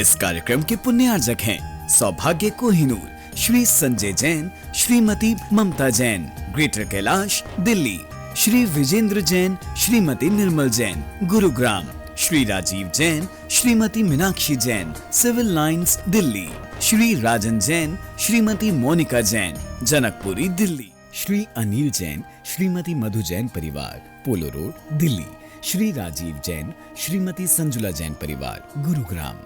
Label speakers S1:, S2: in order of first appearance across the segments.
S1: इस कार्यक्रम के पुण्यार्जक हैं सौभाग्य Kohinoor, Shri Sanjay Jain, Shrimati Mamta Jain, Greater Kailash, Delhi, Shri Vijender Jain, Shrimati Nirmal Jain, Gurugram, Shri Rajiv Jain, Shrimati Meenakshi Jain, Civil Lines, Delhi, Shri Rajan Jain, Shrimati Monica Jain, Janakpuri, Delhi, Shri Anil Jain, Shrimati Madhu Jain परिवार, पोलो रोड, दिल्ली, श्री राजीव जैन, श्रीमती संजुला जैन परिवार, गुरुग्राम।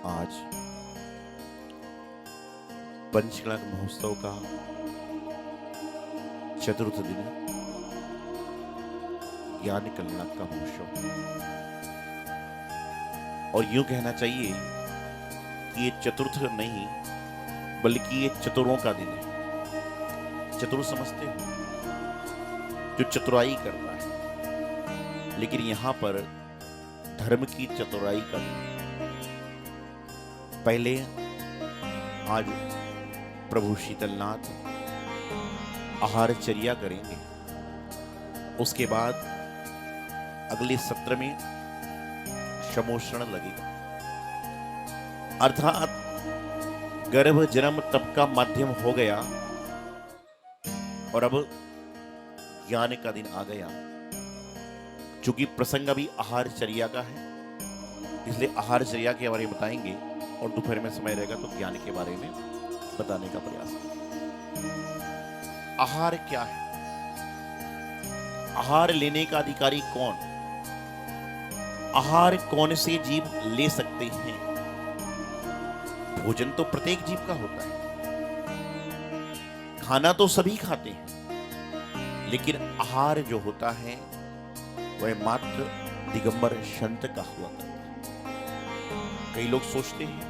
S2: आज पंचकला महोत्सव का चतुर्थ दिन, ज्ञान कल्याण का महोत्सव, और यूं कहना चाहिए कि ये चतुर्थ नहीं बल्कि ये चतुरों का दिन है। चतुर समझते हो जो चतुराई करता है, लेकिन यहां पर धर्म की चतुराई का दिन। पहले आज प्रभु शीतलनाथ आहारचर्या करेंगे, उसके बाद अगले सत्र में शमोषण लगेगा, अर्थात गर्भ जन्म तप का माध्यम हो गया और अब ज्ञान का दिन आ गया। चूंकि प्रसंग अभी आहारचर्या का है, इसलिए आहारचर्या के बारे में बताएंगे और दोपहर में समय रहेगा तो ज्ञान के बारे में बताने का प्रयास करेंगे। आहार क्या है? आहार लेने का अधिकारी कौन? आहार कौन से जीव ले सकते हैं? भोजन तो प्रत्येक जीव का होता है, खाना तो सभी खाते हैं, लेकिन आहार जो होता है वह मात्र दिगंबर संत का हुआ करता है। कई लोग सोचते हैं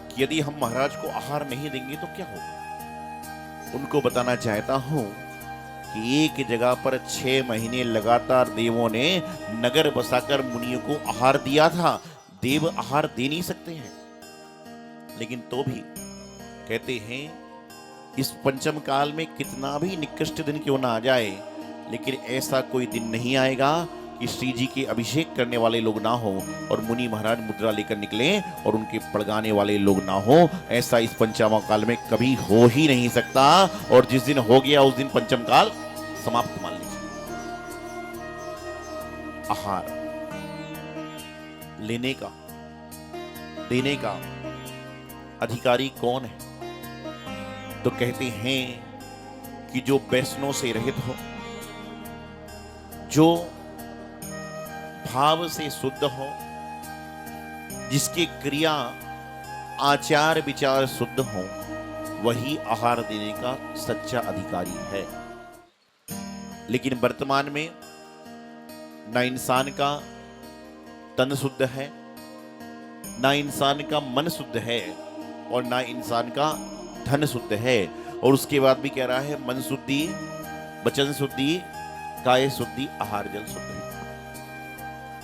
S2: कि यदि हम महाराज को आहार नहीं देंगे तो क्या होगा। उनको बताना चाहता हूं कि एक जगह पर 6 महीने लगातार देवों ने नगर बसाकर मुनियों को आहार दिया था। देव आहार दे नहीं सकते हैं, लेकिन तो भी कहते हैं इस पंचम काल में कितना भी निकृष्ट दिन क्यों ना आ जाए, लेकिन ऐसा कोई दिन नहीं आएगा कि श्री जी के अभिषेक करने वाले लोग ना हो और मुनि महाराज मुद्रा लेकर निकले और उनके पड़गाने वाले लोग ना हो। ऐसा इस पंचम काल में कभी हो ही नहीं सकता, और जिस दिन हो गया उस दिन पंचम काल समाप्त मान लीजिए। आहार लेने का, देने का अधिकारी कौन है? तो कहते हैं कि जो व्यसनों से रहित हो, जो भाव से शुद्ध हो, जिसकी क्रिया आचार विचार शुद्ध हो, वही आहार देने का सच्चा अधिकारी है। लेकिन वर्तमान में ना इंसान का तन शुद्ध है, ना इंसान का मन शुद्ध है, और ना इंसान का धन शुद्ध है। और उसके बाद भी कह रहा है मन शुद्धि, वचन शुद्धि, काय शुद्धि, आहार जल शुद्धि।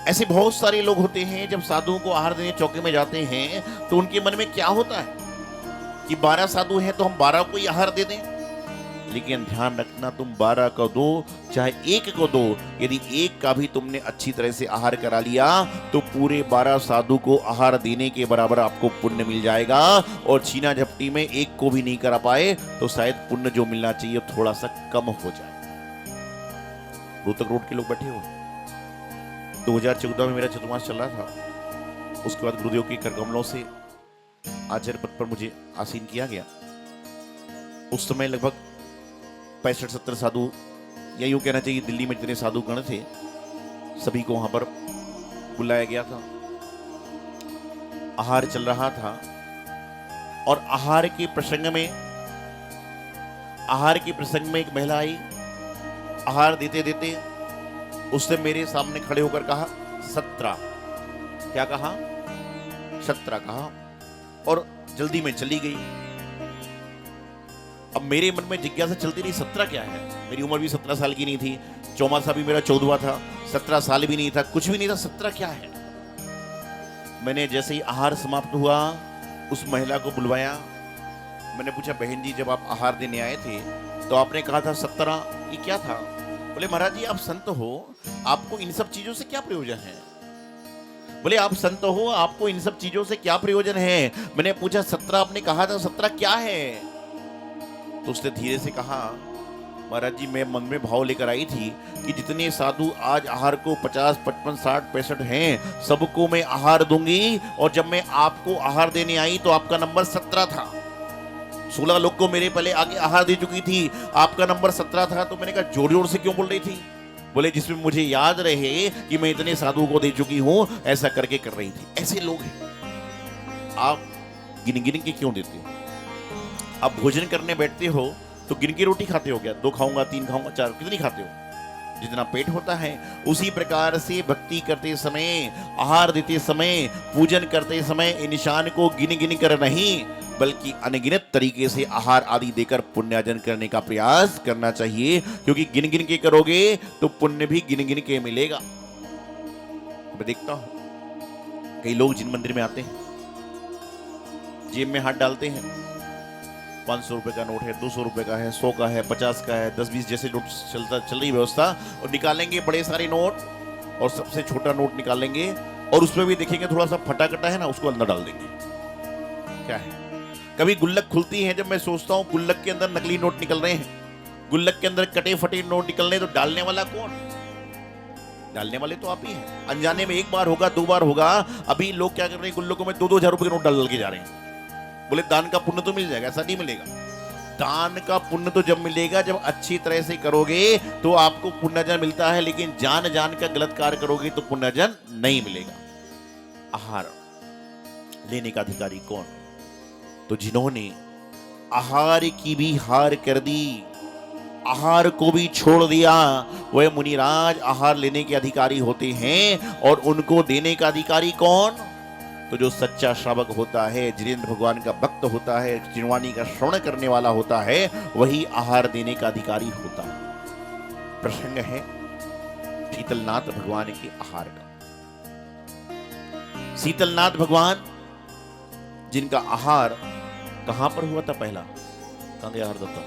S2: ऐसे बहुत सारे लोग होते हैं जब साधुओं को आहार देने चौके में जाते हैं तो उनके मन में क्या होता है कि 12 साधु हैं तो हम 12 को ही आहार दे दें। लेकिन ध्यान रखना, तुम 12 को दो चाहे 1 को दो, यदि 1 का भी तुमने अच्छी तरह से आहार करा लिया तो पूरे 12 साधु को आहार देने के बराबर आपको पुण्य मिल जाएगा। और छीना झपटी में 1 को भी नहीं करा पाए तो शायद पुण्य जो मिलना चाहिए थोड़ा सा कम हो जाए। रोहतक रोड के लोग बैठे हुए, 2014 में मेरा चतुर्मास चल रहा था। उसके बाद गुरुदेव के करकमलों से आचार्य पद पर मुझे आसीन किया गया। उस समय लगभग 65-70 साधु, या यूं कहना चाहिए दिल्ली में जितने साधु गण थे सभी को वहां पर बुलाया गया था। आहार चल रहा था और आहार के प्रसंग में एक महिला आई। आहार देते देते उसने मेरे सामने खड़े होकर कहा 17। क्या कहा? 17 कहा और जल्दी में चली गई। अब मेरे मन में जिज्ञासा चलती रही, 17 क्या है? मेरी उम्र भी 17 साल की नहीं थी, चौमासा भी मेरा 14वां था, 17 साल भी नहीं था, कुछ भी नहीं था, 17 क्या है? मैंने जैसे ही आहार समाप्त हुआ उस महिला को बुलवाया। मैंने पूछा, बहन जी जब आप आहार देने आए थे तो आपने कहा था 17, ये क्या था? बोले महाराज जी आप संत हो, आपको इन सब चीजों से क्या प्रयोजन है? बोले आप संत हो, आपको इन सब चीजों से क्या प्रयोजन है? मैंने पूछा 17 आपने कहा था, 17 क्या है? तो उसने धीरे से कहा, महाराज जी मैं मन में भाव लेकर आई थी कि जितने साधु आज आहार को 50, 55, 60, 65 हैं सबको मैं आहार दूंगी। और जब मैं आपको आहार देने आई तो आपका नंबर 17 था। 16 लोग को मेरे पहले आगे आहार दे चुकी थी, आपका नंबर 17 था। तो मैंने कहा जोर जोर से क्यों बोल रही थी? बोले जिसमें मुझे याद रहे कि मैं इतने साधुओं को दे चुकी हूं, ऐसा करके कर रही थी। ऐसे लोग हैं। आप गिन गिन के क्यों देते हो? आप भोजन करने बैठते हो तो गिन के रोटी खाते हो क्या? 2 खाऊंगा, 3 खाऊंगा, 4, कितनी खाते हो? जितना पेट होता है। उसी प्रकार से भक्ति करते समय, आहार देते समय, पूजन करते समय इन निशान को गिन गिन कर नहीं बल्कि अनगिनत तरीके से आहार आदि देकर पुण्यार्जन करने का प्रयास करना चाहिए, क्योंकि गिन गिन के करोगे तो पुण्य भी गिन गिन के मिलेगा। मैं देखता हूं कई लोग जिन मंदिर में आते हैं जेब में हाथ डालते हैं, 500 रुपए का नोट है, 200 रुपए का है, 100 का है, 50 का है, 10-20 जैसे नोट चल रही व्यवस्था, और निकालेंगे बड़े सारे नोट और सबसे छोटा नोट निकालेंगे और उसमें भी देखेंगे थोड़ा सा फटा कटा है ना, उसको अंदर डाल देंगे। क्या है? कभी गुल्लक खुलती है, जब मैं सोचता हूँ गुल्लक के अंदर नकली नोट निकल रहे हैं, गुल्लक के अंदर कटे फटे नोट निकल रहे हैं, तो डालने वाला कौन? डालने वाले तो आप ही हैं। अनजाने में 1 बार होगा, 2 बार होगा। अभी लोग क्या कर रहे हैं, गुल्लकों में 2-2 हजार रुपए के नोट डाल के जा रहे हैं। बोले दान का पुण्य तो मिल जाएगा, ऐसा नहीं मिलेगा। दान का पुण्य तो जब मिलेगा जब अच्छी तरह से करोगे तो आपको पुण्यजन मिलता है, लेकिन जान जान का गलत कार्य करोगे तो पुण्यजन नहीं मिलेगा। आहार लेने का अधिकारी कौन? तो जिन्होंने आहार की भी हार कर दी, आहार को भी छोड़ दिया, वह मुनिराज आहार लेने के अधिकारी होते हैं। और उनको देने का अधिकारी कौन? तो जो सच्चा श्रावक होता है, जिनेंद्र भगवान का भक्त होता है, जिनवाणी का श्रवण करने वाला होता है, वही आहार देने का अधिकारी होता है। प्रसंग है शीतलनाथ भगवान के आहार का। शीतलनाथ भगवान जिनका आहार कहां पर हुआ था? पहला कहां गया आहार दत्ता?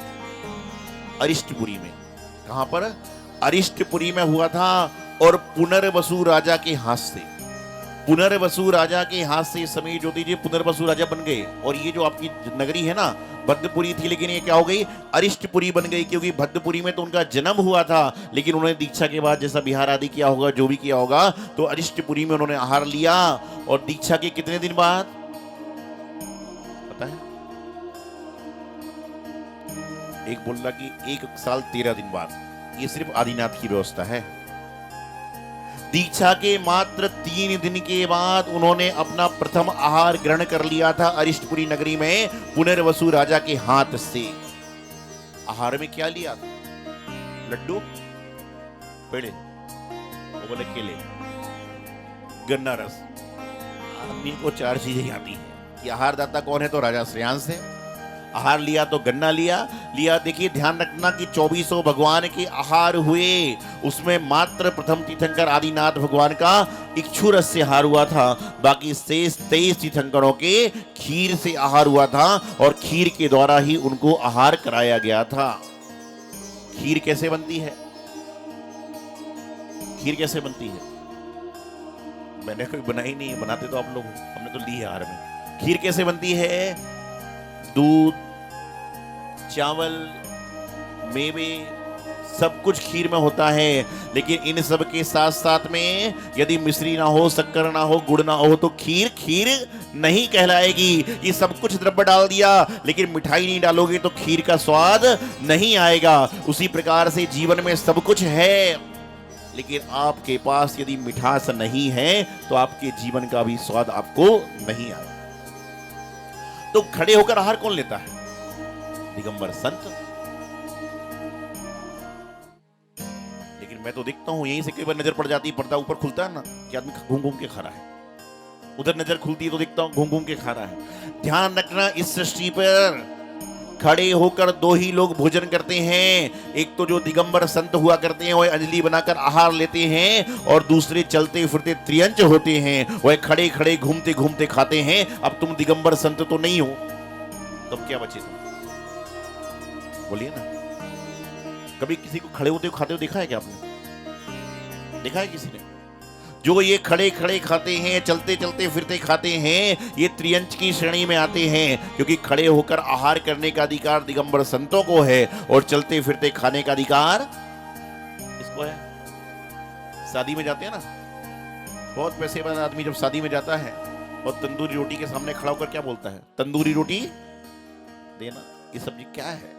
S2: अरिष्टपुरी में। कहां पर? अरिष्टपुरी में हुआ था। और पुनर्वसु राजा के हाथ से, पुनर्वसु राजा के हाथ से समय ज्योति जी पुनर्वसु राजा बन गए। और ये जो आपकी नगरी है ना, भद्रपुरी थी, लेकिन ये क्या हो गई? अरिष्टपुरी बन गई, क्योंकि भद्रपुरी में तो उनका जन्म हुआ था, लेकिन उन्होंने दीक्षा के बाद जैसा बिहार आदि किया होगा, जो भी किया होगा, तो अरिष्टपुरी में उन्होंने आहार लिया। और दीक्षा के कितने दिन बाद पता है? एक बोल रहा कि 1 साल 13 दिन बाद। ये सिर्फ आदिनाथ की व्यवस्था है। दीक्षा के मात्र 3 दिन के बाद उन्होंने अपना प्रथम आहार ग्रहण कर लिया था अरिष्टपुरी नगरी में पुनर्वसु राजा के हाथ से। आहार में क्या लिया था? लड्डू, पेड़े, वो बोले केले, गन्ना रस। आदमी को 4 चीजें आती हैं कि आहार दाता कौन है? तो राजा श्रेयांश है। आहार लिया तो गन्ना लिया। देखिए ध्यान रखना कि 2400 भगवान के आहार हुए, उसमें मात्र प्रथम तीर्थंकर आदिनाथ भगवान का इक्षु रस से आहार हुआ था। बाकी शेष 23 तीर्थंकरों के खीर से आहार हुआ था, और खीर के द्वारा ही उनको आहार कराया गया था। खीर कैसे बनती है? खीर कैसे बनती है? मैंने कोई बनाई नहीं है, बनाते तो आप लोग, हमने तो ली है आहार में। खीर कैसे बनती है? दूध, चावल, मेवे, सब कुछ खीर में होता है। लेकिन इन सब के साथ साथ में यदि मिश्री ना हो, शक्कर ना हो, गुड़ ना हो, तो खीर खीर नहीं कहलाएगी। ये सब कुछ द्रव्य डाल दिया, लेकिन मिठाई नहीं डालोगे तो खीर का स्वाद नहीं आएगा। उसी प्रकार से जीवन में सब कुछ है, लेकिन आपके पास यदि मिठास नहीं है तो आपके जीवन का भी स्वाद आपको नहीं आएगा। तो खड़े होकर आहार कौन लेता है? दिगंबर संत। लेकिन मैं तो देखता हूं यहीं से कई बार नजर पड़ जाती है, पर्दा ऊपर खुलता है ना कि आदमी घूम घूम के खा रहा है, उधर नजर खुलती है तो देखता हूं घूम घूम के खा रहा है। ध्यान रखना, इस सृष्टि पर खड़े होकर 2 ही लोग भोजन करते हैं। एक तो जो दिगंबर संत हुआ करते हैं, वह अंजलि बनाकर आहार लेते हैं, और दूसरे चलते फिरते त्रियंच होते हैं, वह खड़े खड़े घूमते घूमते खाते हैं। अब तुम दिगंबर संत तो नहीं हो, तब क्या बचे तुम? बोलिए ना। कभी किसी को खड़े होते हुए खाते हुए देखा है क्या आपने? देखा है किसी ने? जो ये खड़े खड़े खाते हैं, चलते चलते फिरते खाते हैं, ये त्रियंच की श्रेणी में आते हैं, क्योंकि खड़े होकर आहार करने का अधिकार दिगंबर संतों को है, और चलते फिरते खाने का अधिकार इसको है। शादी में जाते हैं ना, बहुत पैसे वाला आदमी जब शादी में जाता है और तंदूरी रोटी के सामने खड़ा होकर क्या बोलता है? तंदूरी रोटी देना। ये सब्जी क्या है?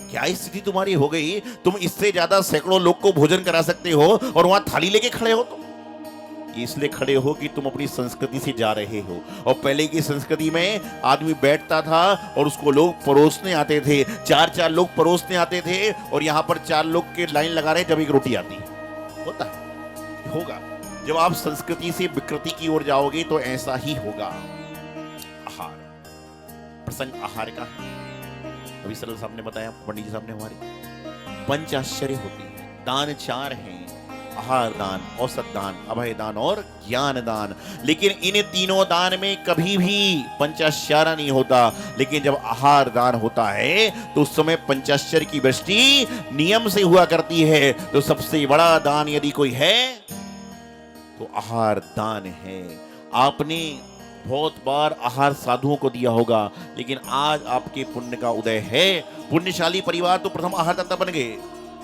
S2: क्या स्थिति तुम्हारी हो गई? तुम इससे ज्यादा सैकड़ों लोग को भोजन करा सकते हो और वहां थाली लेके खड़े हो। कि इसलिए खड़े हो कि तुम अपनी संस्कृति से जा रहे हो। और पहले की संस्कृति में आदमी बैठता था और उसको लोग परोसने आते थे, 4-4 लोग परोसने आते थे, और यहाँ पर 4 लोग के लाइन लगा रहे हैं जब एक रोटी आती होता है, होगा। जब आप संस्कृति से विकृति की ओर जाओगे तो ऐसा ही होगा। आहार, प्रसंग आहार का अभी सरल साहब ने बताया, पंडित जी साहब ने, हमारे 5 आश्चर्य होते हैं। दान 4 हैं, आहार दान, औसत दान, अभय दान और ज्ञान दान। लेकिन इन तीनों दान में कभी भी पंचाश्चर्य नहीं होता। लेकिन जब आहार दान होता है तो उस समय पंचाश्चर्य की वृष्टि नियम से हुआ करती है। तो सबसे बड़ा दान यदि कोई है तो आहार दान है। आपने बहुत बार आहार साधुओं को दिया होगा, लेकिन आज आपके पुण्य का उदय है। पुण्यशाली परिवार तो प्रथम आहारदाता बन गए।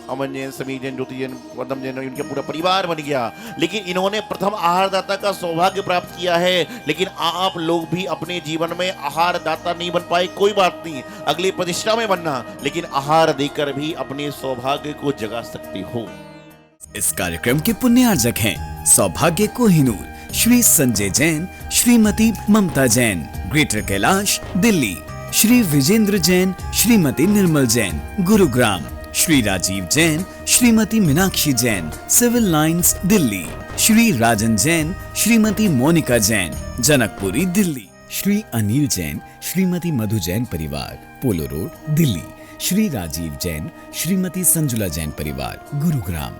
S2: अमन जैन, समीर जैन, ज्योति जैन, वर्धम जैन, इनका पूरा परिवार बन गया। लेकिन इन्होंने प्रथम आहारदाता का सौभाग्य प्राप्त किया है। लेकिन आप लोग भी अपने जीवन में आहारदाता नहीं बन पाए, कोई बात नहीं, अगली प्रतिष्ठा में बनना, लेकिन आहार देकर भी अपने सौभाग्य को जगा सकते हो।
S1: इस कार्यक्रम के पुण्यार्जक हैं सौभाग्य Kohinoor Shri Sanjay Jain, Shrimati Mamta Jain, Greater Kailash, Delhi. Shri Vijender Jain, Shrimati Nirmal Jain, Gurugram. Shri Rajiv Jain, Shrimati Meenakshi Jain, Civil Lines, Delhi. Shri Rajan Jain, Shrimati Monica Jain, Janakpuri, Delhi. Shri Anil Jain, Shrimati Madhu Jain परिवार, पोलो रोड, दिल्ली। श्री राजीव जैन, श्रीमती संजुला जैन परिवार, गुरुग्राम।